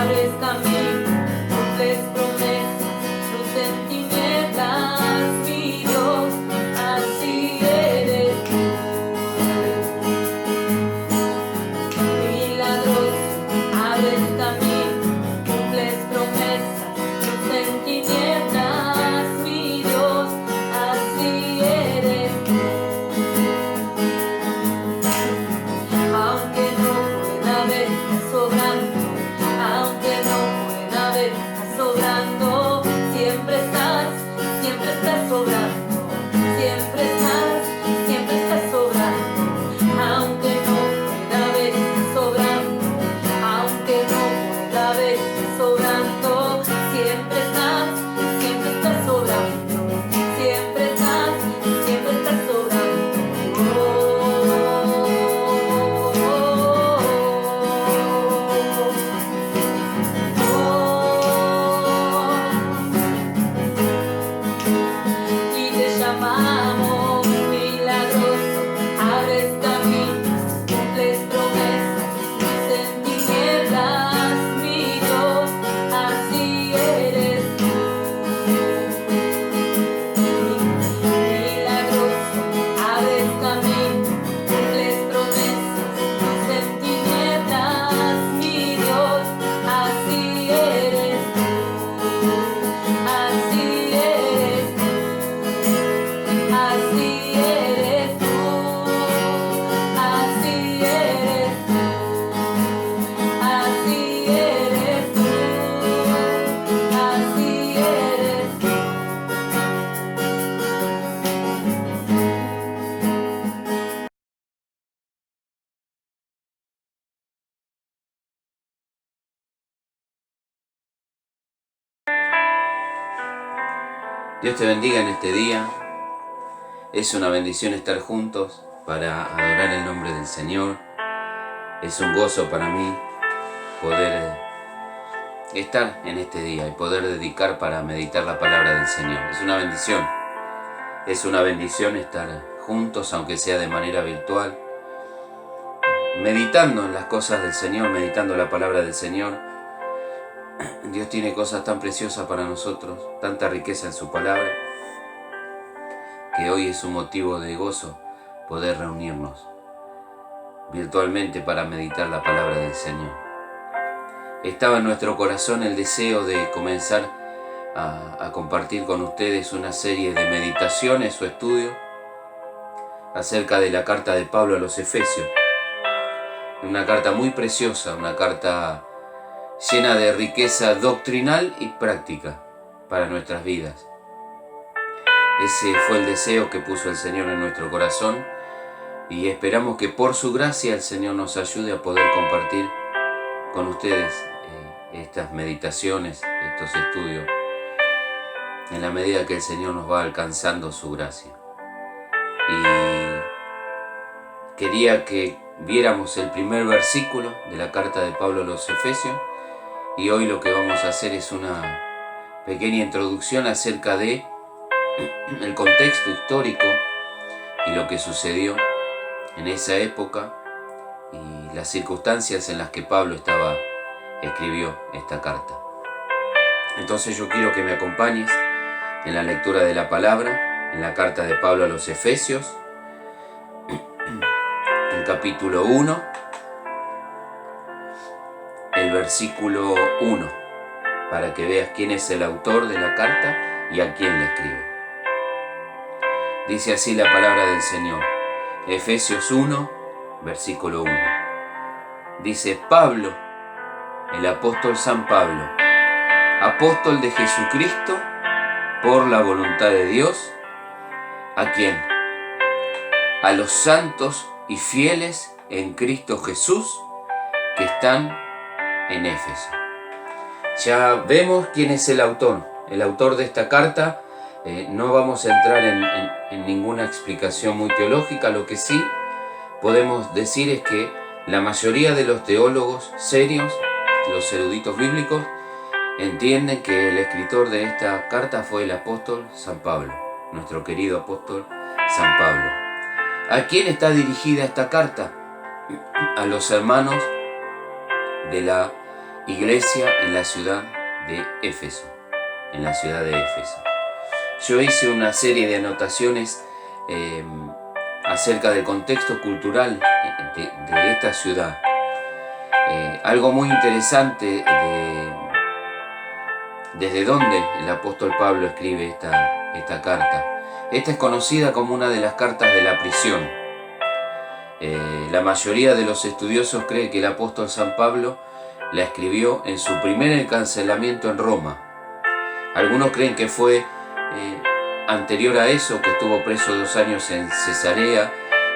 abres camino, cumples promesas, luz en tinieblas, mi Dios, así eres tú. Milagroso, abres camino, cumples promesas, luz en tinieblas, mi Dios, así eres tú. Aunque no pueda ver, estás sobrando, aunque no pueda ver, estás sobrando, siempre estás sobrando, siempre estás sobrando, aunque no pueda ver, estás sobrando, aunque no pueda ver, estás sobrando, siempre estás sobrando, siempre estás sobrando. Y te llamamos milagroso, abres caminos, cumples promesas, luz en tinieblas, mi Dios, así eres tú. Milagroso, abres caminos, cumples promesas, luz en tinieblas, mi Dios, así eres tú. Así eres tú. Así eres tú, así eres tú, así eres tú, así eres tú. Dios te bendiga en este día. Es una bendición estar juntos para adorar el nombre del Señor. Es un gozo para mí poder estar en este día y poder dedicar para meditar la palabra del Señor. Es una bendición. Es una bendición estar juntos, aunque sea de manera virtual, meditando en las cosas del Señor, meditando la palabra del Señor. Dios tiene cosas tan preciosas para nosotros, tanta riqueza en su palabra, que hoy es un motivo de gozo poder reunirnos virtualmente para meditar la palabra del Señor. Estaba en nuestro corazón el deseo de comenzar a compartir con ustedes una serie de meditaciones o estudios acerca de la carta de Pablo a los Efesios. Una carta muy preciosa, una carta llena de riqueza doctrinal y práctica para nuestras vidas. Ese fue el deseo que puso el Señor en nuestro corazón y esperamos que por su gracia el Señor nos ayude a poder compartir con ustedes estas meditaciones, estos estudios, en la medida que el Señor nos va alcanzando su gracia. Y quería que viéramos el primer versículo de la carta de Pablo a los Efesios, y hoy lo que vamos a hacer es una pequeña introducción acerca de el contexto histórico y lo que sucedió en esa época y las circunstancias en las que Pablo escribió esta carta. Entonces yo quiero que me acompañes en la lectura de la palabra, en la carta de Pablo a los Efesios, en capítulo 1, el versículo 1, para que veas quién es el autor de la carta y a quién la escribe. Dice así la palabra del Señor, Efesios 1, versículo 1. Dice: Pablo, el apóstol San Pablo, apóstol de Jesucristo, por la voluntad de Dios, ¿a quién? A los santos y fieles en Cristo Jesús que están en Éfeso. Ya vemos quién es el autor de esta carta. No vamos a entrar en ninguna explicación muy teológica. Lo que sí podemos decir es que la mayoría de los teólogos serios, los eruditos bíblicos, entienden que el escritor de esta carta fue el apóstol San Pablo, nuestro querido apóstol San Pablo. ¿A quién está dirigida esta carta? A los hermanos de la iglesia en la ciudad de Éfeso. En la ciudad de Éfeso. Yo hice una serie de anotaciones acerca del contexto cultural de esta ciudad. Algo muy interesante desde donde el apóstol Pablo escribe esta carta. Esta es conocida como una de las cartas de la prisión. La mayoría de los estudiosos cree que el apóstol San Pablo la escribió en su primer encarcelamiento en Roma. Algunos creen que fue anterior a eso, que estuvo preso 2 años en Cesarea,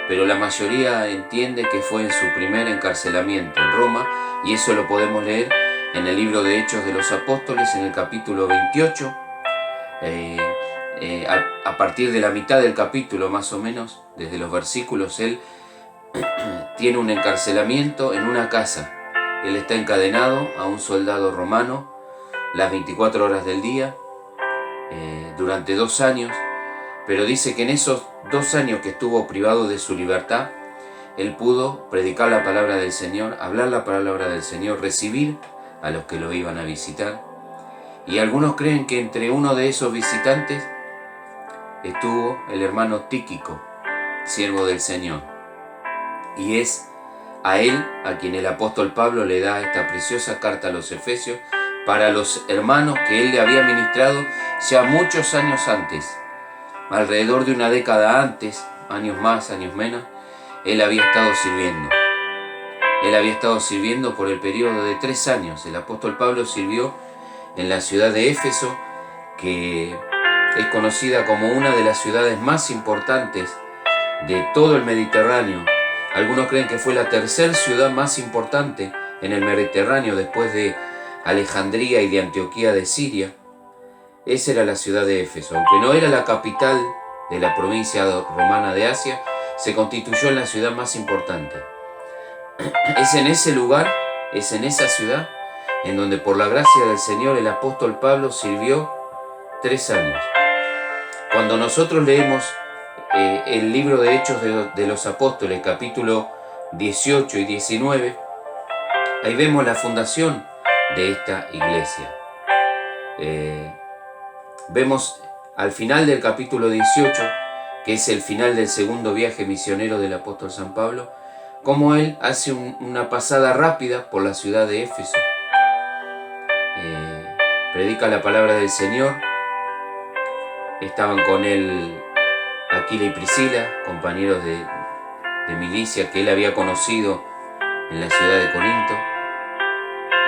pero la mayoría entiende que fue en su primer encarcelamiento en Roma, y eso lo podemos leer en el libro de Hechos de los Apóstoles, en el capítulo 28, a partir de la mitad del capítulo más o menos, desde los versículos, él tiene un encarcelamiento en una casa. Él está encadenado a un soldado romano las 24 horas del día, durante 2 años, pero dice que en esos 2 años que estuvo privado de su libertad, él pudo predicar la palabra del Señor, hablar la palabra del Señor, recibir a los que lo iban a visitar. Y algunos creen que entre uno de esos visitantes estuvo el hermano Tíquico, siervo del Señor. Y es a él a quien el apóstol Pablo le da esta preciosa carta a los Efesios, para los hermanos que él le había ministrado ya muchos años antes. Alrededor de una década antes, años más, años menos, él había estado sirviendo. Él había estado sirviendo por el periodo de 3 años. El apóstol Pablo sirvió en la ciudad de Éfeso, que es conocida como una de las ciudades más importantes de todo el Mediterráneo. Algunos creen que fue la tercera ciudad más importante en el Mediterráneo después de Alejandría y de Antioquía de Siria. Esa era la ciudad de Éfeso. Aunque no era la capital de la provincia romana de Asia, se constituyó en la ciudad más importante. Es en ese lugar, es en esa ciudad, en donde por la gracia del Señor el apóstol Pablo sirvió 3 años. Cuando nosotros leemos el libro de Hechos de los Apóstoles, capítulo 18 y 19, ahí vemos la fundación de esta iglesia. Vemos al final del capítulo 18, que es el final del segundo viaje misionero del apóstol San Pablo, cómo él hace una pasada rápida por la ciudad de Éfeso. Predica la palabra del Señor. Estaban con él Aquila y Priscila, compañeros de milicia que él había conocido en la ciudad de Corinto,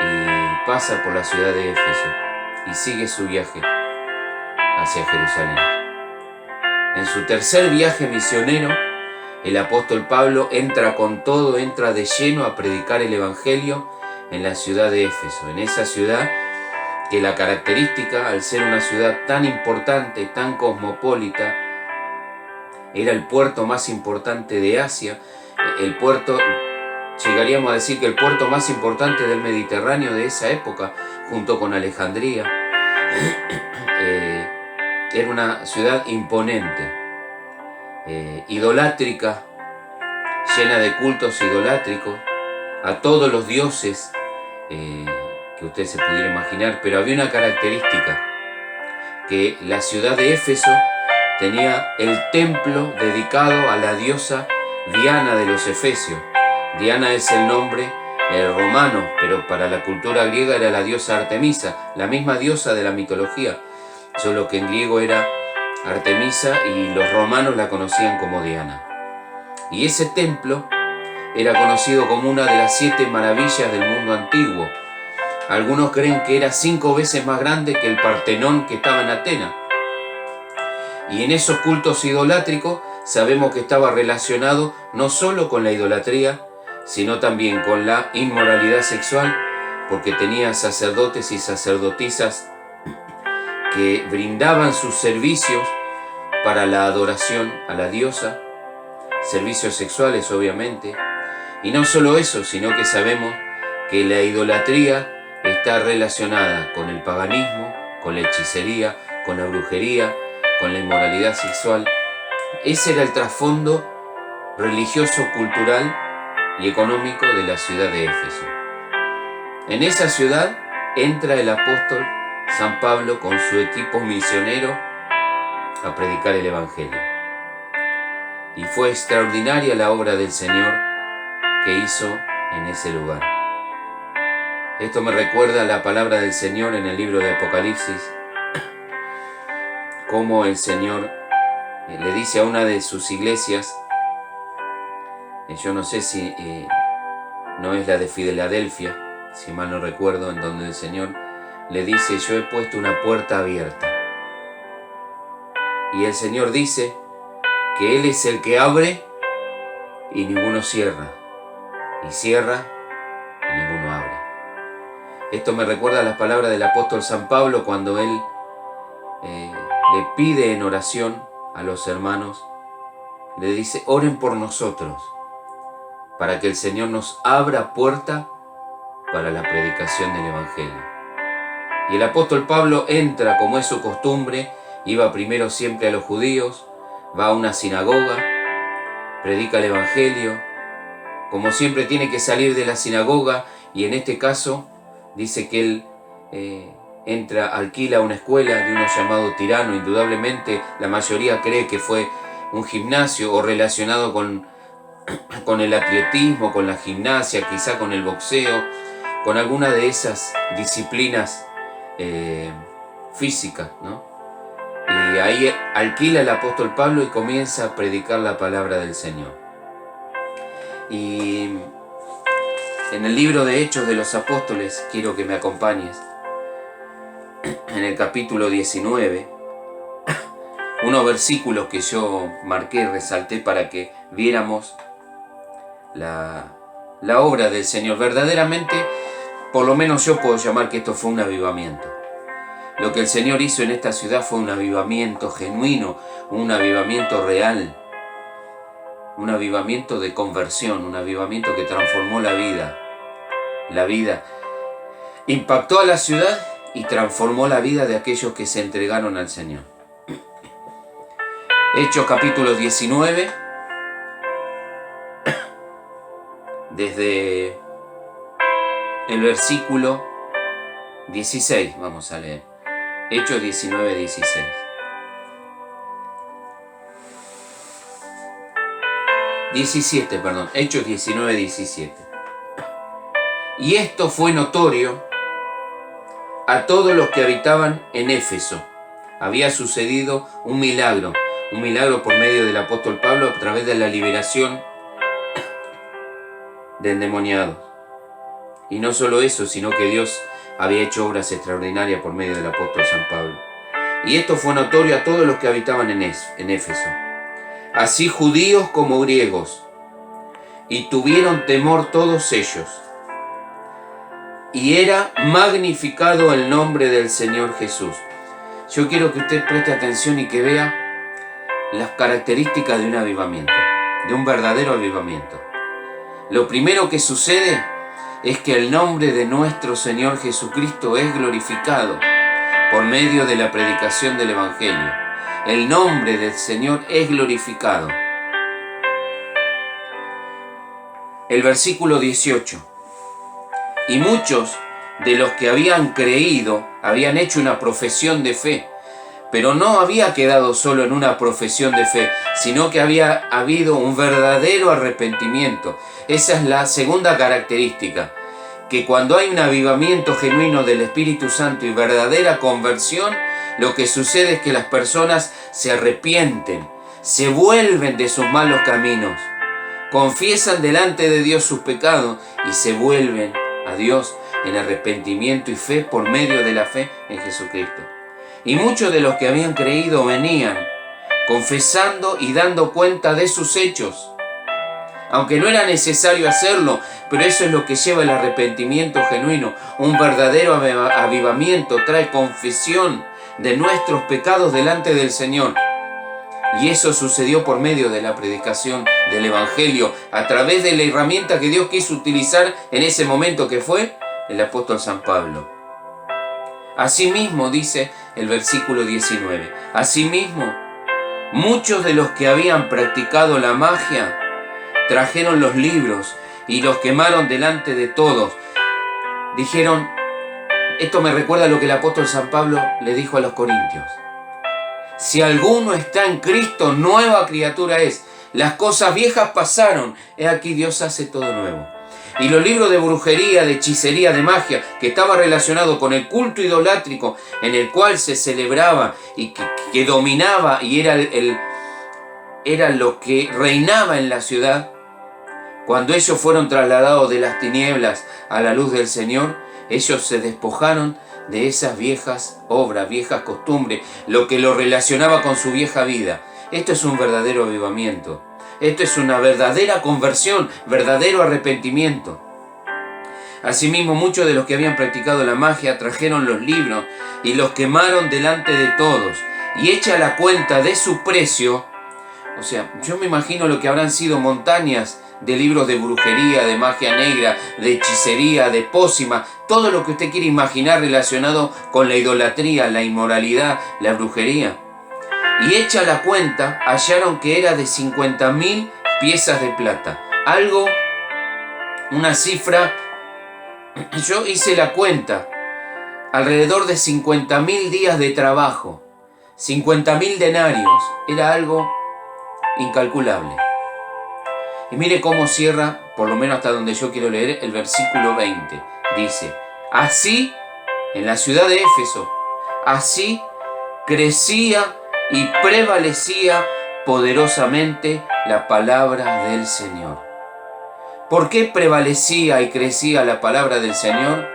y pasa por la ciudad de Éfeso y sigue su viaje hacia Jerusalén. En su tercer viaje misionero, el apóstol Pablo entra con todo, entra de lleno a predicar el evangelio en la ciudad de Éfeso, en esa ciudad que la característica, al ser una ciudad tan importante, tan cosmopolita, era el puerto más importante de Asia, el puerto, llegaríamos a decir que el puerto más importante del Mediterráneo de esa época, junto con Alejandría. Era una ciudad imponente, idolátrica, llena de cultos idolátricos a todos los dioses que usted se pudiera imaginar, pero había una característica, que la ciudad de Éfeso tenía el templo dedicado a la diosa Diana de los Efesios. Diana es el nombre romano, pero para la cultura griega era la diosa Artemisa, la misma diosa de la mitología, solo que en griego era Artemisa y los romanos la conocían como Diana. Y ese templo era conocido como una de las 7 maravillas del mundo antiguo. Algunos creen que era 5 veces más grande que el Partenón que estaba en Atenas. Y en esos cultos idolátricos sabemos que estaba relacionado no solo con la idolatría, sino también con la inmoralidad sexual, porque tenía sacerdotes y sacerdotisas que brindaban sus servicios para la adoración a la diosa, servicios sexuales obviamente. Y no solo eso, sino que sabemos que la idolatría está relacionada con el paganismo, con la hechicería, con la brujería, con la inmoralidad sexual. Ese era el trasfondo religioso, cultural y económico de la ciudad de Éfeso. En esa ciudad entra el apóstol San Pablo con su equipo misionero a predicar el Evangelio. Y fue extraordinaria la obra del Señor que hizo en ese lugar. Esto me recuerda la palabra del Señor en el libro de Apocalipsis, cómo el Señor le dice a una de sus iglesias, yo no sé si no es la de Filadelfia, si mal no recuerdo, en donde el Señor le dice, yo he puesto una puerta abierta. Y el Señor dice que Él es el que abre y ninguno cierra, y cierra y ninguno abre. Esto me recuerda a las palabras del apóstol San Pablo cuando él le pide en oración a los hermanos, le dice, oren por nosotros, para que el Señor nos abra puerta para la predicación del Evangelio. Y el apóstol Pablo entra, como es su costumbre, iba primero siempre a los judíos, va a una sinagoga, predica el Evangelio, como siempre tiene que salir de la sinagoga, y en este caso dice que él alquila una escuela de uno llamado Tirano. Indudablemente la mayoría cree que fue un gimnasio o relacionado con el atletismo, con la gimnasia, quizá con el boxeo, con alguna de esas disciplinas físicas, ¿no? Y ahí alquila el apóstol Pablo y comienza a predicar la palabra del Señor. Y en el libro de Hechos de los Apóstoles, quiero que me acompañes, en el capítulo 19, unos versículos que yo marqué, resalté para que viéramos la obra del Señor. Verdaderamente, por lo menos yo puedo llamar que esto fue un avivamiento. Lo que el Señor hizo en esta ciudad fue un avivamiento genuino, un avivamiento real, un avivamiento de conversión, un avivamiento que transformó la vida. La vida impactó a la ciudad y transformó la vida de aquellos que se entregaron al Señor. Hechos capítulo 19, desde el versículo 16, vamos a leer. Hechos 19, 16. Hechos 19, 17. Y esto fue notorio a todos los que habitaban en Éfeso. Había sucedido un milagro por medio del apóstol Pablo a través de la liberación de endemoniados. Y no solo eso, sino que Dios había hecho obras extraordinarias por medio del apóstol San Pablo. Y esto fue notorio a todos los que habitaban en Éfeso, así judíos como griegos, y tuvieron temor todos ellos. Y era magnificado el nombre del Señor Jesús. Yo quiero que usted preste atención y que vea las características de un avivamiento, de un verdadero avivamiento. Lo primero que sucede es que el nombre de nuestro Señor Jesucristo es glorificado por medio de la predicación del Evangelio. El nombre del Señor es glorificado. El versículo 18. Y muchos de los que habían creído habían hecho una profesión de fe, pero no había quedado solo en una profesión de fe, sino que había habido un verdadero arrepentimiento. Esa es la segunda característica, que cuando hay un avivamiento genuino del Espíritu Santo y verdadera conversión, lo que sucede es que las personas se arrepienten, se vuelven de sus malos caminos, confiesan delante de Dios sus pecados y se vuelven a Dios en arrepentimiento y fe por medio de la fe en Jesucristo. Y muchos de los que habían creído venían confesando y dando cuenta de sus hechos, aunque no era necesario hacerlo, pero eso es lo que lleva el arrepentimiento genuino. Un verdadero avivamiento trae confesión de nuestros pecados delante del Señor. Y eso sucedió por medio de la predicación del Evangelio, a través de la herramienta que Dios quiso utilizar en ese momento, que fue el apóstol San Pablo. Asimismo, dice el versículo 19, asimismo, muchos de los que habían practicado la magia trajeron los libros y los quemaron delante de todos. dijeron, esto me recuerda a lo que el apóstol San Pablo le dijo a los corintios. Si alguno está en Cristo, nueva criatura es. Las cosas viejas pasaron, he aquí Dios hace todo nuevo. Y los libros de brujería, de hechicería, de magia, que estaba relacionado con el culto idolátrico en el cual se celebraba y que dominaba y era lo que reinaba en la ciudad, cuando ellos fueron trasladados de las tinieblas a la luz del Señor, ellos se despojaron de esas viejas obras, viejas costumbres, lo que lo relacionaba con su vieja vida. Esto es un verdadero avivamiento. Esto es una verdadera conversión, verdadero arrepentimiento. Asimismo, muchos de los que habían practicado la magia trajeron los libros y los quemaron delante de todos. Y hecha la cuenta de su precio, o sea, yo me imagino lo que habrán sido montañas de libros de brujería, de magia negra, de hechicería, de pócima, todo lo que usted quiere imaginar relacionado con la idolatría, la inmoralidad, la brujería. Y hecha la cuenta, hallaron que era de 50.000 piezas de plata. Algo, una cifra, yo hice la cuenta, alrededor de 50.000 días de trabajo, 50.000 denarios, era algo incalculable. Y mire cómo cierra, por lo menos hasta donde yo quiero leer, el versículo 20. Dice, así, en la ciudad de Éfeso, así crecía y prevalecía poderosamente la palabra del Señor. ¿Por qué prevalecía y crecía la palabra del Señor?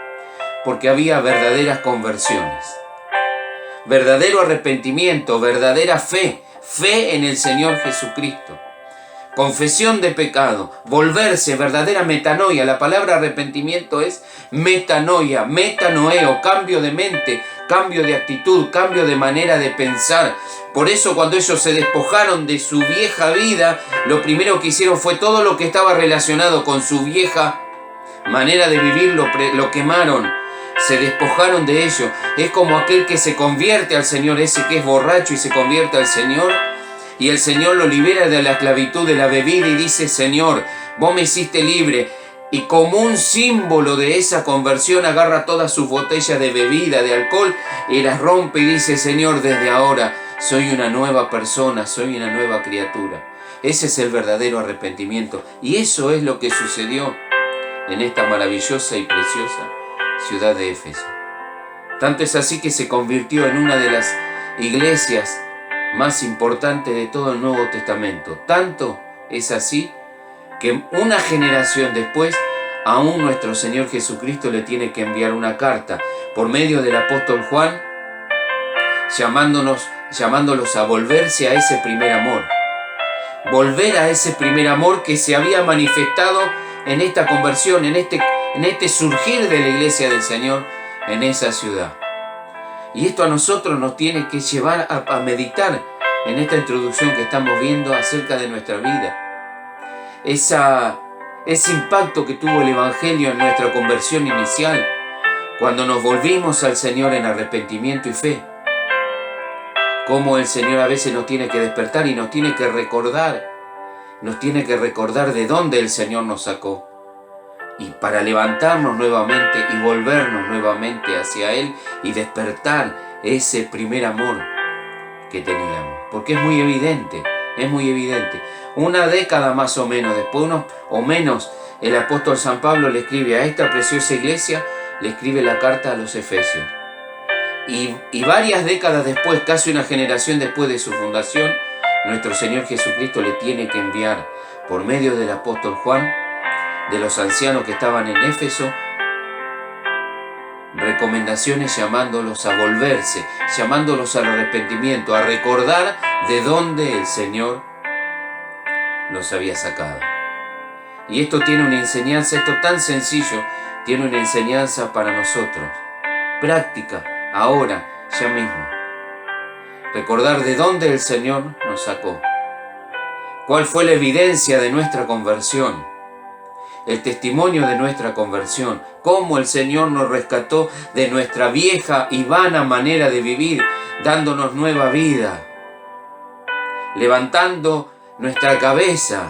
Porque había verdaderas conversiones, verdadero arrepentimiento, verdadera fe, fe en el Señor Jesucristo. Confesión de pecado, volverse, verdadera metanoia. La palabra arrepentimiento es metanoia, metanoeo, cambio de mente, cambio de actitud, cambio de manera de pensar. Por eso cuando ellos se despojaron de su vieja vida, lo primero que hicieron fue todo lo que estaba relacionado con su vieja manera de vivir, lo quemaron. Se despojaron de ello. Es como aquel que se convierte al Señor, ese que es borracho y se convierte al Señor. Y el Señor lo libera de la esclavitud de la bebida y dice, Señor, vos me hiciste libre. Y como un símbolo de esa conversión agarra todas sus botellas de bebida, de alcohol, y las rompe y dice, Señor, desde ahora soy una nueva persona, soy una nueva criatura. Ese es el verdadero arrepentimiento. Y eso es lo que sucedió en esta maravillosa y preciosa ciudad de Éfeso. Tanto es así que se convirtió en una de las iglesias más importante de todo el Nuevo Testamento. Tanto es así que una generación después, aún nuestro Señor Jesucristo le tiene que enviar una carta por medio del apóstol Juan, llamándolos a volverse a ese primer amor. Volver a ese primer amor que se había manifestado en esta conversión, en este surgir de la iglesia del Señor en esa ciudad. Y esto a nosotros nos tiene que llevar a meditar en esta introducción que estamos viendo acerca de nuestra vida. Ese impacto que tuvo el Evangelio en nuestra conversión inicial, cuando nos volvimos al Señor en arrepentimiento y fe. Cómo el Señor a veces nos tiene que despertar y nos tiene que recordar de dónde el Señor nos sacó. Y para levantarnos nuevamente y volvernos nuevamente hacia Él y despertar ese primer amor que teníamos. Porque es muy evidente. Una década más o menos, después o menos, el apóstol San Pablo le escribe a esta preciosa iglesia, le escribe la carta a los Efesios. Y varias décadas después, casi una generación después de su fundación, nuestro Señor Jesucristo le tiene que enviar, por medio del apóstol Juan, de los ancianos que estaban en Éfeso, recomendaciones llamándolos a volverse, llamándolos al arrepentimiento, a recordar de dónde el Señor los había sacado. Y esto tiene una enseñanza, esto tan sencillo, tiene una enseñanza para nosotros, práctica, ahora, ya mismo. Recordar de dónde el Señor nos sacó, cuál fue la evidencia de nuestra conversión, el testimonio de nuestra conversión, cómo el Señor nos rescató de nuestra vieja y vana manera de vivir, dándonos nueva vida, levantando nuestra cabeza,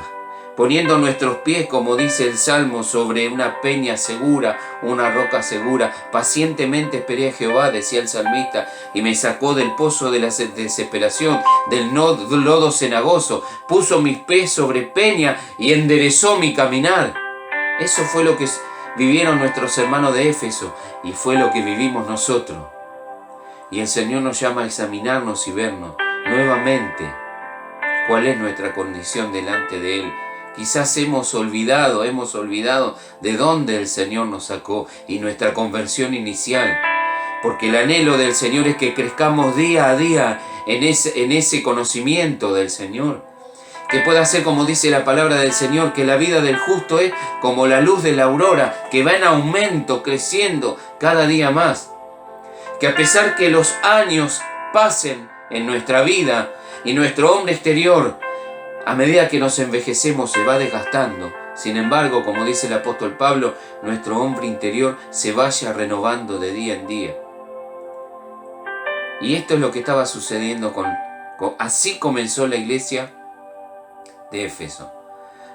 poniendo nuestros pies, como dice el Salmo, sobre una peña segura, una roca segura. Pacientemente esperé a Jehová, decía el salmista, y me sacó del pozo de la desesperación, del lodo cenagoso, puso mis pies sobre peña y enderezó mi caminar. Eso fue lo que vivieron nuestros hermanos de Éfeso y fue lo que vivimos nosotros. Y el Señor nos llama a examinarnos y vernos nuevamente cuál es nuestra condición delante de Él. Quizás hemos olvidado de dónde el Señor nos sacó y nuestra conversión inicial. Porque el anhelo del Señor es que crezcamos día a día en ese conocimiento del Señor. Que pueda ser, como dice la palabra del Señor, que la vida del justo es como la luz de la aurora, que va en aumento, creciendo cada día más. Que a pesar que los años pasen en nuestra vida y nuestro hombre exterior, a medida que nos envejecemos, se va desgastando. Sin embargo, como dice el apóstol Pablo, nuestro hombre interior se vaya renovando de día en día. Y esto es lo que estaba sucediendo así comenzó la iglesia de Éfeso.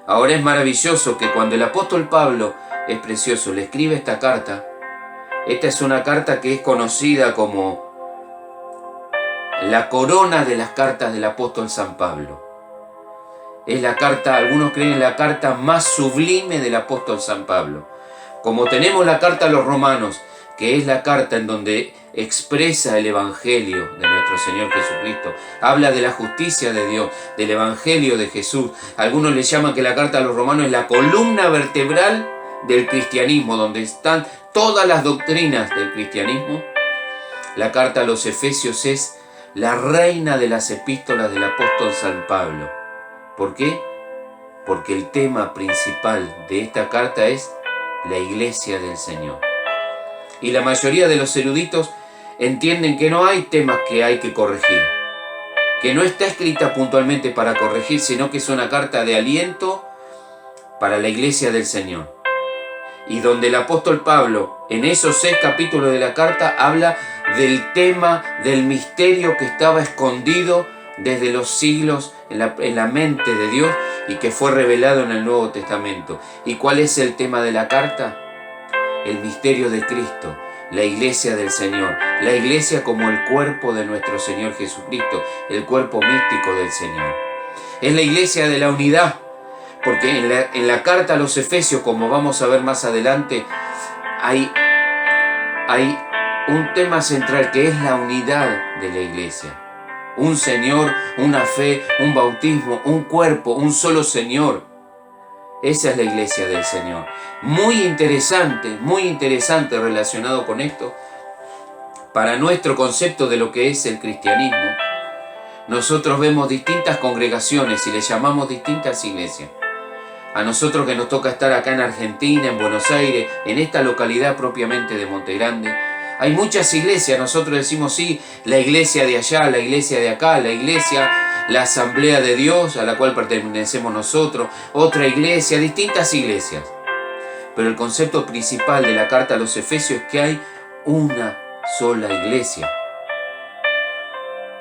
Ahora es maravilloso que cuando el apóstol Pablo, es precioso, le escribe esta carta, esta es una carta que es conocida como la corona de las cartas del apóstol San Pablo. Es la carta, algunos creen, la carta más sublime del apóstol San Pablo. Como tenemos la carta a los romanos, que es la carta en donde expresa el evangelio de nuestro Señor Jesucristo, habla de la justicia de Dios, del evangelio de Jesús. Algunos le llaman que la carta a los romanos es la columna vertebral del cristianismo, donde están todas las doctrinas del cristianismo. La carta a los Efesios es la reina de las epístolas del apóstol San Pablo. ¿Por qué? Porque el tema principal de esta carta es la iglesia del Señor. Y la mayoría de los eruditos entienden que no hay temas que hay que corregir, que no está escrita puntualmente para corregir, sino que es una carta de aliento para la iglesia del Señor. Y donde el apóstol Pablo, en esos 6 capítulos de la carta, habla del tema del misterio que estaba escondido desde los siglos en la mente de Dios y que fue revelado en el Nuevo Testamento. ¿Y cuál es el tema de la carta? El misterio de Cristo, la iglesia del Señor, la iglesia como el cuerpo de nuestro Señor Jesucristo, el cuerpo místico del Señor. Es la iglesia de la unidad, porque en la carta a los Efesios, como vamos a ver más adelante, hay un tema central que es la unidad de la iglesia. Un Señor, una fe, un bautismo, un cuerpo, un solo Señor. Esa es la iglesia del Señor. Muy interesante relacionado con esto. Para nuestro concepto de lo que es el cristianismo, nosotros vemos distintas congregaciones y le llamamos distintas iglesias. A nosotros que nos toca estar acá en Argentina, en Buenos Aires, en esta localidad propiamente de Montegrande, hay muchas iglesias. Nosotros decimos sí, la iglesia de allá, la iglesia de acá, la Asamblea de Dios a la cual pertenecemos nosotros, otra iglesia, distintas iglesias. Pero el concepto principal de la carta a los Efesios es que hay una sola iglesia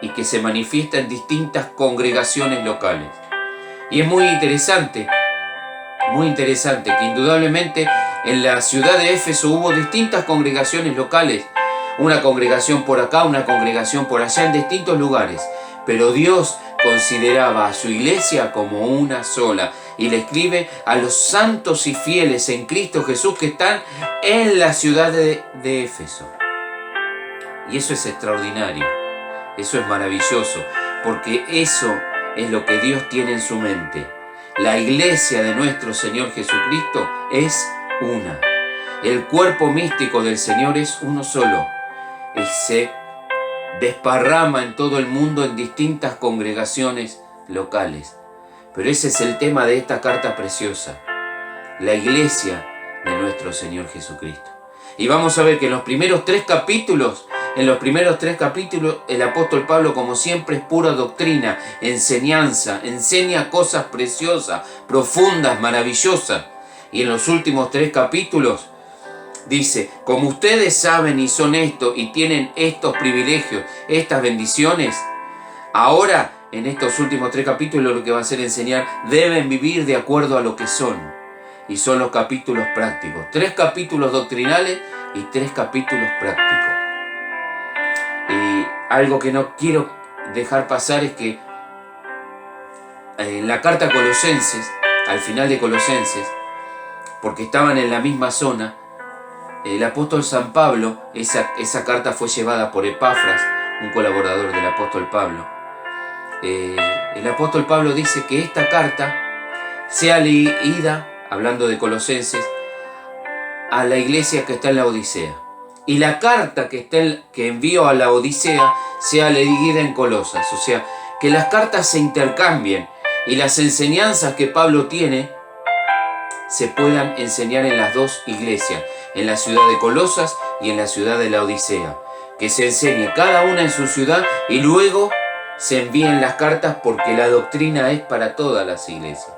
y que se manifiesta en distintas congregaciones locales. Y es muy interesante que indudablemente en la ciudad de Éfeso hubo distintas congregaciones locales, una congregación por acá, una congregación por allá, en distintos lugares, pero Dios consideraba a su iglesia como una sola y le escribe a los santos y fieles en Cristo Jesús que están en la ciudad de Éfeso. Y eso es extraordinario, eso es maravilloso, porque eso es lo que Dios tiene en su mente. La iglesia de nuestro Señor Jesucristo es una. El cuerpo místico del Señor es uno solo y se desparrama en todo el mundo en distintas congregaciones locales. Pero ese es el tema de esta carta preciosa, la iglesia de nuestro Señor Jesucristo. Y vamos a ver que en los primeros tres capítulos el apóstol Pablo, como siempre, es pura doctrina, enseñanza, enseña cosas preciosas, profundas, maravillosas. Y en los últimos 3 capítulos dice, como ustedes saben y son estos y tienen estos privilegios, estas bendiciones, ahora en estos últimos 3 capítulos lo que va a hacer enseñar, deben vivir de acuerdo a lo que son. Y son los capítulos prácticos. 3 capítulos doctrinales y 3 capítulos prácticos. Y algo que no quiero dejar pasar es que en la carta a Colosenses, al final de Colosenses, porque estaban en la misma zona, el apóstol San Pablo, esa carta fue llevada por Epafras, un colaborador del apóstol Pablo. El apóstol Pablo dice que esta carta sea leída, hablando de Colosenses, a la iglesia que está en la Odisea. Y la carta que envió a la Odisea sea leída en Colosas. O sea, que las cartas se intercambien y las enseñanzas que Pablo tiene se puedan enseñar en las dos iglesias, en la ciudad de Colosas y en la ciudad de la Odisea. Que se enseñe cada una en su ciudad y luego se envíen las cartas, porque la doctrina es para todas las iglesias.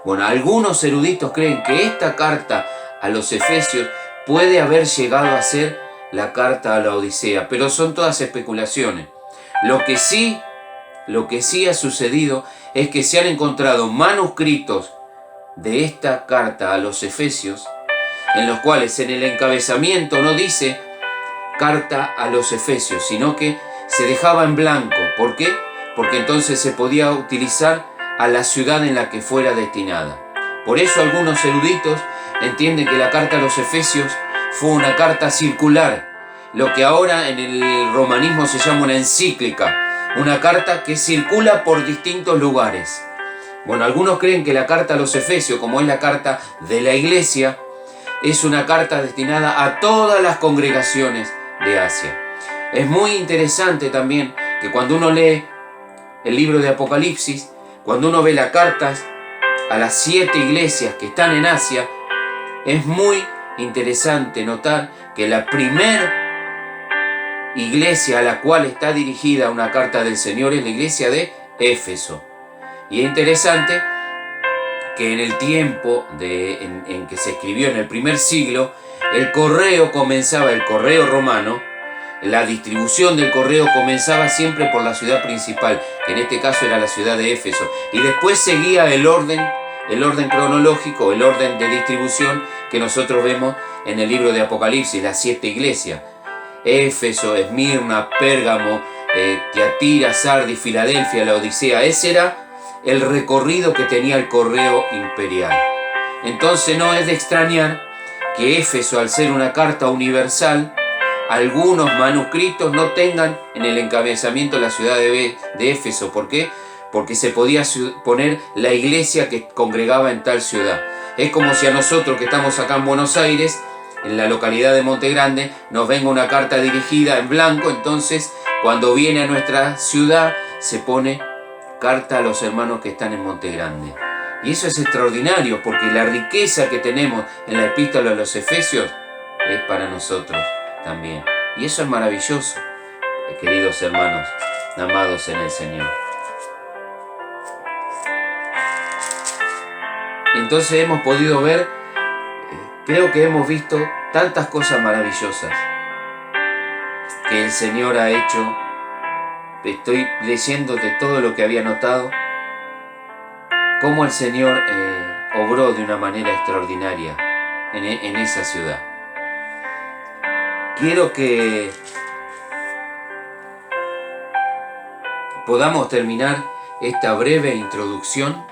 Bueno, algunos eruditos creen que esta carta a los Efesios puede haber llegado a ser la carta a la Odisea, pero son todas especulaciones. Lo que sí ha sucedido es que se han encontrado manuscritos de esta carta a los Efesios, en los cuales en el encabezamiento no dice carta a los Efesios, sino que se dejaba en blanco. ¿Por qué? Porque entonces se podía utilizar a la ciudad en la que fuera destinada. Por eso algunos eruditos entienden que la carta a los Efesios fue una carta circular, lo que ahora en el romanismo se llama una encíclica, una carta que circula por distintos lugares. Bueno, algunos creen que la carta a los Efesios, como es la carta de la iglesia, es una carta destinada a todas las congregaciones de Asia. Es muy interesante también que cuando uno lee el libro de Apocalipsis, cuando uno ve las cartas a las 7 iglesias que están en Asia, es muy interesante notar que la primera iglesia a la cual está dirigida una carta del Señor es la iglesia de Éfeso. Y es interesante que en el tiempo en que se escribió, en el primer siglo, el correo romano, la distribución del correo comenzaba siempre por la ciudad principal, que en este caso era la ciudad de Éfeso, y después seguía el orden cronológico, el orden de distribución que nosotros vemos en el libro de Apocalipsis, las 7 iglesias: Éfeso, Esmirna, Pérgamo, Tiatira, Sardis, Filadelfia, la Odisea. Ese era el recorrido que tenía el correo imperial. Entonces no es de extrañar que Éfeso, al ser una carta universal, algunos manuscritos no tengan en el encabezamiento la ciudad de Éfeso. ¿Por qué? Porque se podía poner la iglesia que congregaba en tal ciudad. Es como si a nosotros que estamos acá en Buenos Aires, en la localidad de Monte Grande, nos venga una carta dirigida en blanco. Entonces, cuando viene a nuestra ciudad, se pone carta a los hermanos que están en Monte Grande. Y eso es extraordinario, porque la riqueza que tenemos en la epístola a los Efesios es para nosotros también. Y eso es maravilloso, queridos hermanos, amados en el Señor. Entonces hemos podido ver, creo que hemos visto tantas cosas maravillosas que el Señor ha hecho. Estoy leyendo de todo lo que había notado, cómo el Señor obró de una manera extraordinaria en esa ciudad. Quiero que podamos terminar esta breve introducción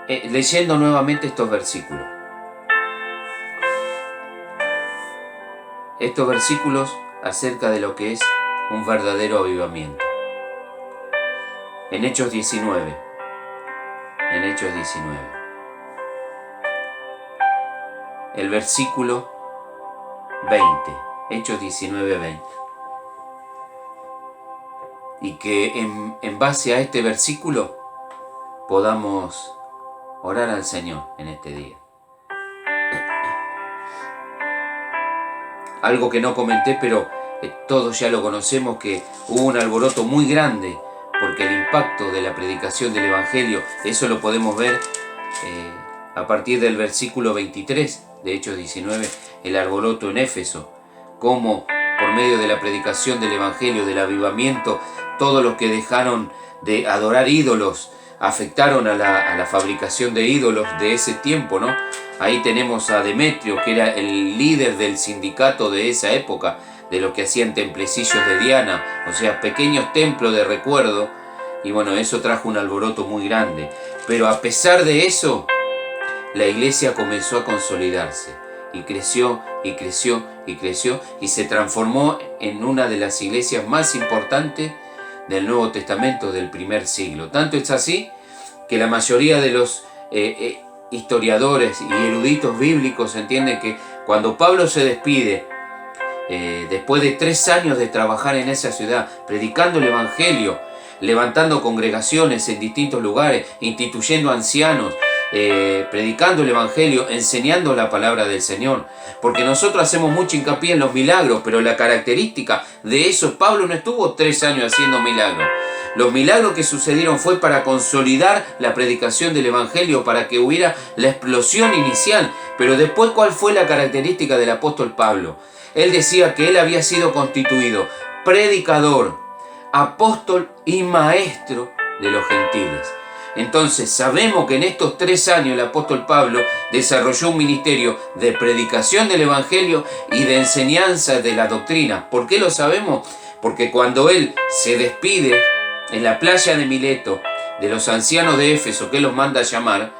leyendo nuevamente estos versículos. Estos versículos acerca de lo que es un verdadero avivamiento. En Hechos 19. El versículo 20. Hechos 19, 20. Y que en base a este versículo podamos orar al Señor en este día. Algo que no comenté, pero todos ya lo conocemos, que hubo un alboroto muy grande porque el impacto de la predicación del Evangelio, eso lo podemos ver a partir del versículo 23 de Hechos 19, el alboroto en Éfeso, cómo por medio de la predicación del Evangelio, del avivamiento, todos los que dejaron de adorar ídolos, afectaron a la fabricación de ídolos de ese tiempo, ¿no? Ahí tenemos a Demetrio, que era el líder del sindicato de esa época, de los que hacían templecillos de Diana, o sea, pequeños templos de recuerdo, y bueno, eso trajo un alboroto muy grande. Pero a pesar de eso, la iglesia comenzó a consolidarse, y creció, y creció, y creció, y se transformó en una de las iglesias más importantes del Nuevo Testamento del primer siglo. Tanto es así que la mayoría de los historiadores y eruditos bíblicos entienden que cuando Pablo se despide, después de 3 años de trabajar en esa ciudad, predicando el Evangelio, levantando congregaciones en distintos lugares, instituyendo ancianos, predicando el Evangelio, enseñando la palabra del Señor. Porque nosotros hacemos mucho hincapié en los milagros, pero la característica de eso, Pablo no estuvo 3 años haciendo milagros. Los milagros que sucedieron fue para consolidar la predicación del Evangelio, para que hubiera la explosión inicial. Pero después, ¿cuál fue la característica del apóstol Pablo? Él decía que él había sido constituido predicador, apóstol y maestro de los gentiles. Entonces sabemos que en estos 3 años el apóstol Pablo desarrolló un ministerio de predicación del Evangelio y de enseñanza de la doctrina. ¿Por qué lo sabemos? Porque cuando él se despide en la playa de Mileto de los ancianos de Éfeso, que él los manda a llamar,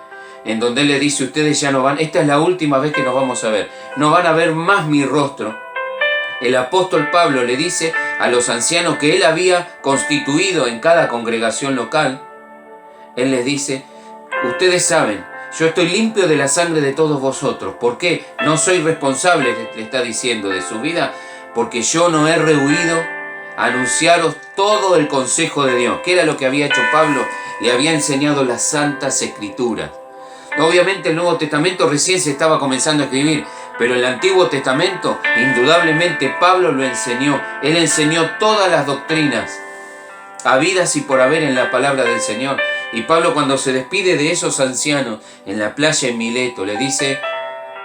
en donde él le dice: ustedes ya no van, esta es la última vez que nos vamos a ver, no van a ver más mi rostro. El apóstol Pablo le dice a los ancianos que él había constituido en cada congregación local, él les dice: ustedes saben, yo estoy limpio de la sangre de todos vosotros. ¿Por qué? No soy responsable, le está diciendo, de su vida, porque yo no he rehuido a anunciaros todo el consejo de Dios. ¿Qué era lo que había hecho Pablo? Le había enseñado las santas escrituras. Obviamente el Nuevo Testamento recién se estaba comenzando a escribir, pero el Antiguo Testamento, indudablemente Pablo lo enseñó. Él enseñó todas las doctrinas habidas y por haber en la palabra del Señor. Y Pablo, cuando se despide de esos ancianos en la playa en Mileto, le dice: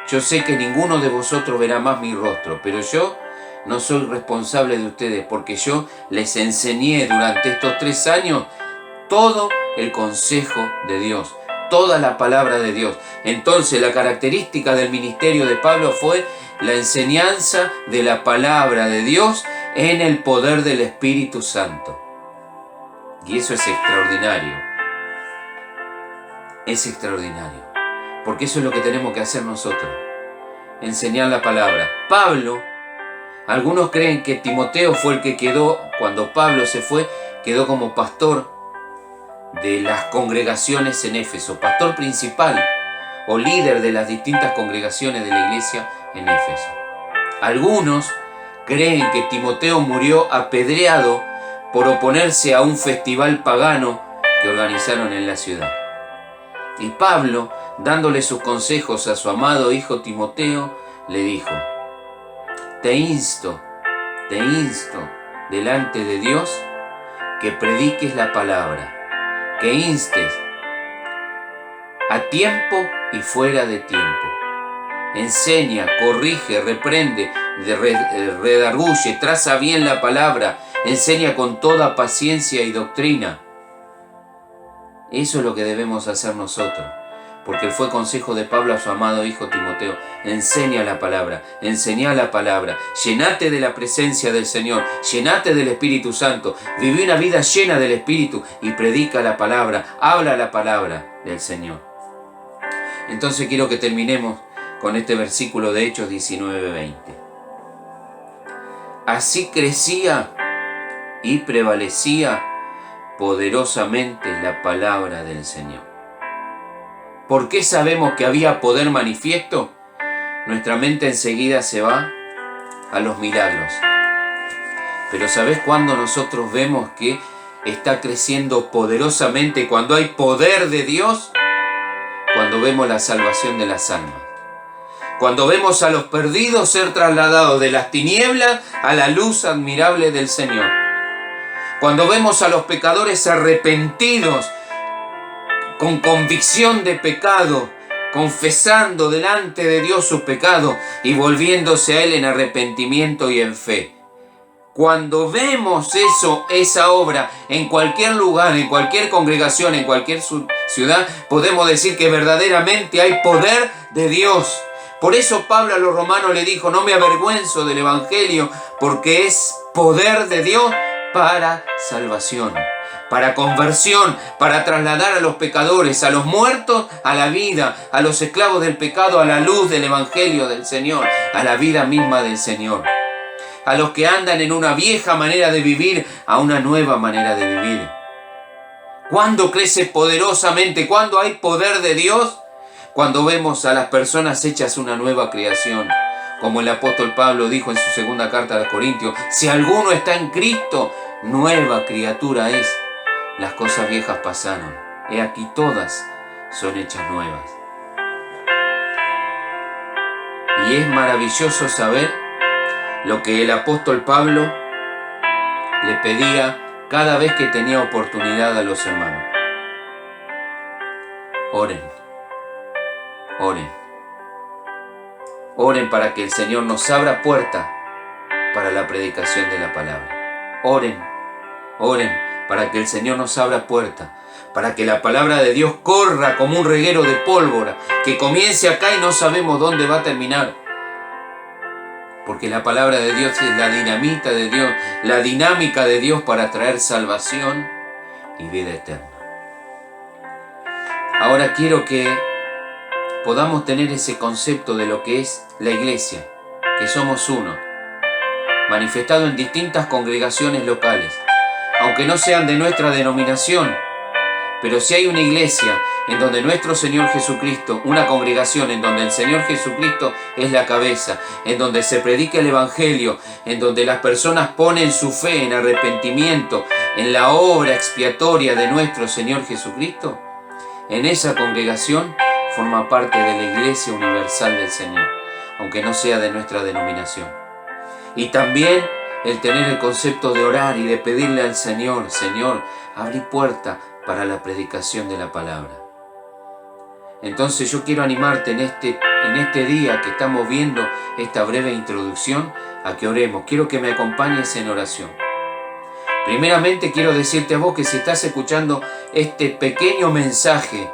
yo sé que ninguno de vosotros verá más mi rostro, pero yo no soy responsable de ustedes, porque yo les enseñé durante estos 3 años todo el consejo de Dios, toda la palabra de Dios. Entonces la característica del ministerio de Pablo fue la enseñanza de la palabra de Dios en el poder del Espíritu Santo. Y eso es extraordinario. Es extraordinario. Porque eso es lo que tenemos que hacer nosotros. Enseñar la palabra. Pablo, algunos creen que Timoteo fue el que quedó, cuando Pablo se fue, quedó como pastor de las congregaciones en Éfeso, pastor principal o líder de las distintas congregaciones de la iglesia en Éfeso. Algunos creen que Timoteo murió apedreado por oponerse a un festival pagano que organizaron en la ciudad. Y Pablo, dándole sus consejos a su amado hijo Timoteo, le dijo: te insto delante de Dios que prediques la palabra, que instes a tiempo y fuera de tiempo. Enseña, corrige, reprende, redarguye, traza bien la palabra, enseña con toda paciencia y doctrina. Eso es lo que debemos hacer nosotros, porque fue consejo de Pablo a su amado hijo Timoteo: enseña la palabra, llenate de la presencia del Señor, llenate del Espíritu Santo, viví una vida llena del Espíritu y predica la palabra, habla la palabra del Señor. Entonces quiero que terminemos con este versículo de Hechos 19:20. Así crecía y prevalecía poderosamente la palabra del Señor. ¿Por qué sabemos que había poder manifiesto? Nuestra mente enseguida se va a los milagros. Pero ¿sabés cuándo nosotros vemos que está creciendo poderosamente? Cuando hay poder de Dios, cuando vemos la salvación de las almas. Cuando vemos a los perdidos ser trasladados de las tinieblas a la luz admirable del Señor. Cuando vemos a los pecadores arrepentidos, con convicción de pecado, confesando delante de Dios sus pecados y volviéndose a Él en arrepentimiento y en fe. Cuando vemos eso, esa obra, en cualquier lugar, en cualquier congregación, en cualquier ciudad, podemos decir que verdaderamente hay poder de Dios. Por eso Pablo a los romanos le dijo, no me avergüenzo del Evangelio, porque es poder de Dios para salvación, para conversión, para trasladar a los pecadores, a los muertos, a la vida, a los esclavos del pecado, a la luz del Evangelio del Señor, a la vida misma del Señor. A los que andan en una vieja manera de vivir, a una nueva manera de vivir. ¿Cuándo crece poderosamente? ¿Cuándo hay poder de Dios? Cuando vemos a las personas hechas una nueva creación. Como el apóstol Pablo dijo en su segunda carta a los Corintios, si alguno está en Cristo, nueva criatura es. Las cosas viejas pasaron. He aquí todas son hechas nuevas. Y es maravilloso saber lo que el apóstol Pablo le pedía cada vez que tenía oportunidad a los hermanos. Oren, oren, oren para que el Señor nos abra puerta para la predicación de la palabra. Oren, oren para que el Señor nos abra puerta, para que la palabra de Dios corra como un reguero de pólvora, que comience acá y no sabemos dónde va a terminar. Porque la palabra de Dios es la dinamita de Dios, la dinámica de Dios para traer salvación y vida eterna. Ahora quiero que podamos tener ese concepto de lo que es la iglesia, que somos uno, manifestado en distintas congregaciones locales, aunque no sean de nuestra denominación, pero si hay una iglesia en donde nuestro Señor Jesucristo, una congregación en donde el Señor Jesucristo es la cabeza, en donde se predica el Evangelio, en donde las personas ponen su fe en arrepentimiento, en la obra expiatoria de nuestro Señor Jesucristo, en esa congregación forma parte de la Iglesia Universal del Señor, aunque no sea de nuestra denominación. Y también el tener el concepto de orar y de pedirle al Señor, Señor, abrí puerta para la predicación de la palabra. Entonces yo quiero animarte en este día que estamos viendo esta breve introducción a que oremos. Quiero que me acompañes en oración. Primeramente quiero decirte a vos que si estás escuchando este pequeño mensaje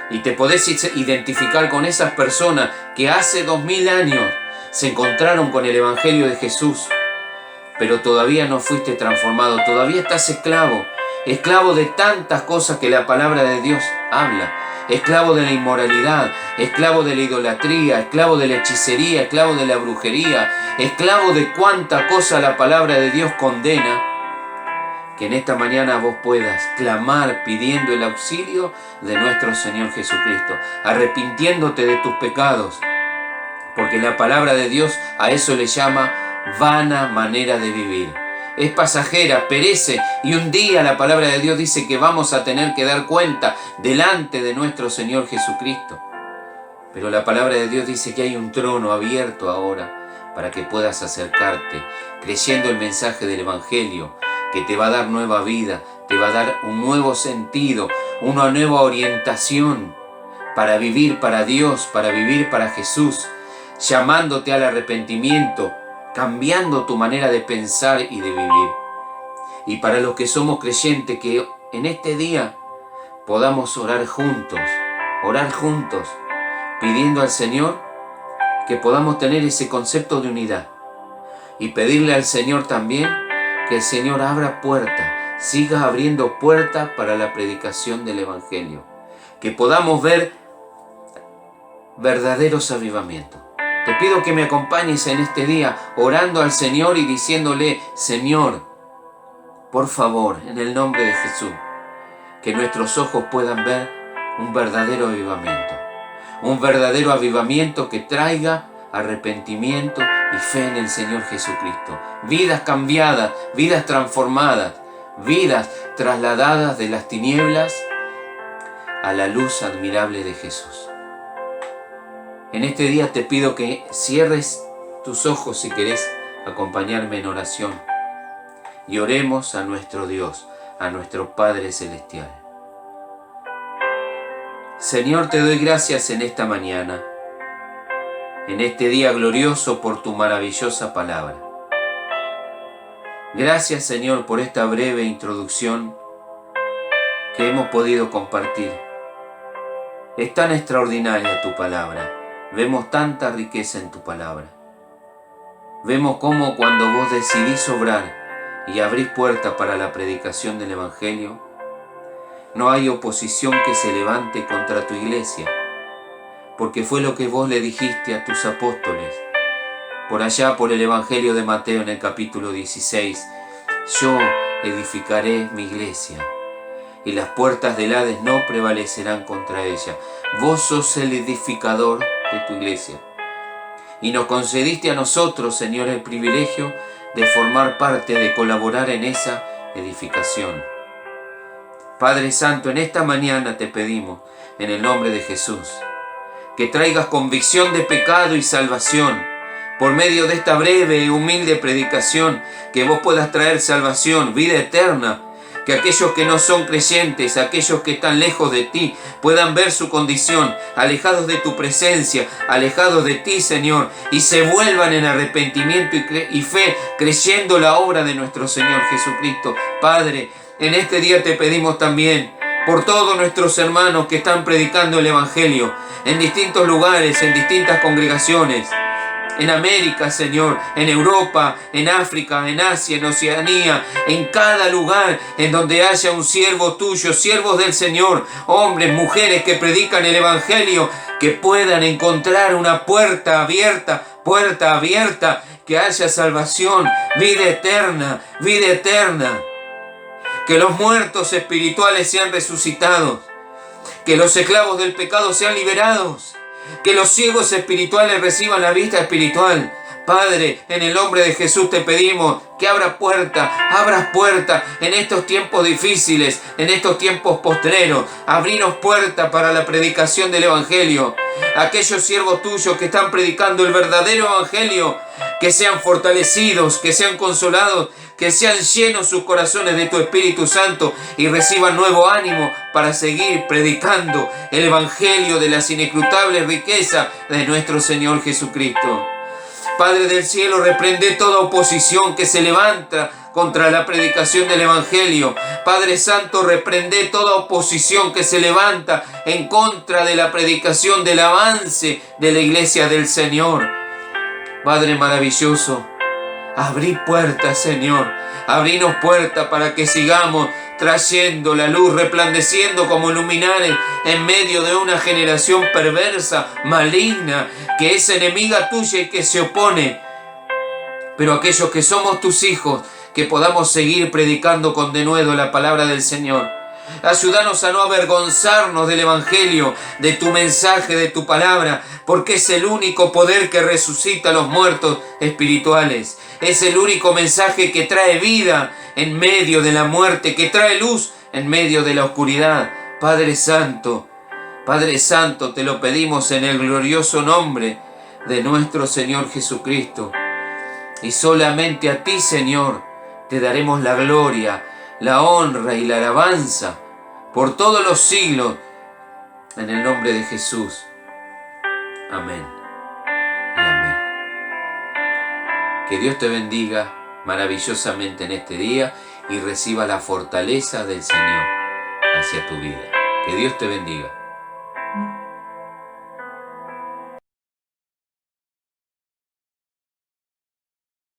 y te podés identificar con esas personas que hace 2000 años se encontraron con el Evangelio de Jesús, pero todavía no fuiste transformado, todavía estás esclavo de tantas cosas que la palabra de Dios habla, esclavo de la inmoralidad, esclavo de la idolatría, esclavo de la hechicería, esclavo de la brujería, esclavo de cuánta cosa la palabra de Dios condena, que en esta mañana vos puedas clamar pidiendo el auxilio de nuestro Señor Jesucristo, arrepintiéndote de tus pecados, porque la palabra de Dios a eso le llama vana manera de vivir. Es pasajera, perece, y un día la palabra de Dios dice que vamos a tener que dar cuenta delante de nuestro Señor Jesucristo. Pero la palabra de Dios dice que hay un trono abierto ahora para que puedas acercarte, creyendo el mensaje del Evangelio, que te va a dar nueva vida, te va a dar un nuevo sentido, una nueva orientación para vivir para Dios, para vivir para Jesús, llamándote al arrepentimiento, cambiando tu manera de pensar y de vivir. Y para los que somos creyentes, que en este día podamos orar juntos, pidiendo al Señor que podamos tener ese concepto de unidad y pedirle al Señor también que el Señor abra puertas, siga abriendo puertas para la predicación del Evangelio, que podamos ver verdaderos avivamientos. Te pido que me acompañes en este día orando al Señor y diciéndole, Señor, por favor, en el nombre de Jesús, que nuestros ojos puedan ver un verdadero avivamiento que traiga arrepentimiento y fe en el Señor Jesucristo. Vidas cambiadas, vidas transformadas, vidas trasladadas de las tinieblas a la luz admirable de Jesús. En este día te pido que cierres tus ojos si querés acompañarme en oración y oremos a nuestro Dios, a nuestro Padre Celestial. Señor, te doy gracias en esta mañana, en este día glorioso por tu maravillosa palabra. Gracias, Señor, por esta breve introducción que hemos podido compartir. Es tan extraordinaria tu palabra. Vemos tanta riqueza en tu palabra. Vemos cómo cuando vos decidís obrar y abrís puertas para la predicación del Evangelio, no hay oposición que se levante contra tu iglesia, porque fue lo que vos le dijiste a tus apóstoles. Por allá por el Evangelio de Mateo en el capítulo 16, yo edificaré mi iglesia y las puertas del Hades no prevalecerán contra ella. Vos sos el edificador de tu iglesia y nos concediste a nosotros, Señor, el privilegio de formar parte, de colaborar en esa edificación. Padre Santo, en esta mañana te pedimos, en el nombre de Jesús, que traigas convicción de pecado y salvación. Por medio de esta breve y humilde predicación, que vos puedas traer salvación, vida eterna, que aquellos que no son creyentes, aquellos que están lejos de ti, puedan ver su condición, alejados de tu presencia, alejados de ti, Señor, y se vuelvan en arrepentimiento y fe, creyendo la obra de nuestro Señor Jesucristo. Padre, en este día te pedimos también por todos nuestros hermanos que están predicando el Evangelio en distintos lugares, en distintas congregaciones, en América, Señor, en Europa, en África, en Asia, en Oceanía, en cada lugar en donde haya un siervo tuyo, siervos del Señor, hombres, mujeres que predican el Evangelio, que puedan encontrar una puerta abierta, que haya salvación, vida eterna, que los muertos espirituales sean resucitados, que los esclavos del pecado sean liberados, que los ciegos espirituales reciban la vista espiritual. Padre, en el nombre de Jesús te pedimos que abras puerta en estos tiempos difíciles, en estos tiempos postreros. Abrinos puerta para la predicación del Evangelio. Aquellos siervos tuyos que están predicando el verdadero Evangelio, que sean fortalecidos, que sean consolados, que sean llenos sus corazones de tu Espíritu Santo y reciban nuevo ánimo para seguir predicando el Evangelio de las inescrutables riquezas de nuestro Señor Jesucristo. Padre del cielo, reprende toda oposición que se levanta contra la predicación del Evangelio. Padre Santo, reprende toda oposición que se levanta en contra de la predicación del avance de la iglesia del Señor. Padre maravilloso, abrí puertas, Señor. Abrinos puertas para que sigamos trayendo la luz, resplandeciendo como luminares en medio de una generación perversa, maligna, que es enemiga tuya y que se opone. Pero aquellos que somos tus hijos, que podamos seguir predicando con denuedo la palabra del Señor. Ayúdanos a no avergonzarnos del Evangelio, de tu mensaje, de tu palabra, porque es el único poder que resucita a los muertos espirituales. Es el único mensaje que trae vida en medio de la muerte, que trae luz en medio de la oscuridad. Padre Santo, te lo pedimos en el glorioso nombre de nuestro Señor Jesucristo. Y solamente a ti, Señor, te daremos la gloria, la honra y la alabanza por todos los siglos, en el nombre de Jesús. Amén y amén. Que Dios te bendiga maravillosamente en este día y reciba la fortaleza del Señor hacia tu vida. Que Dios te bendiga.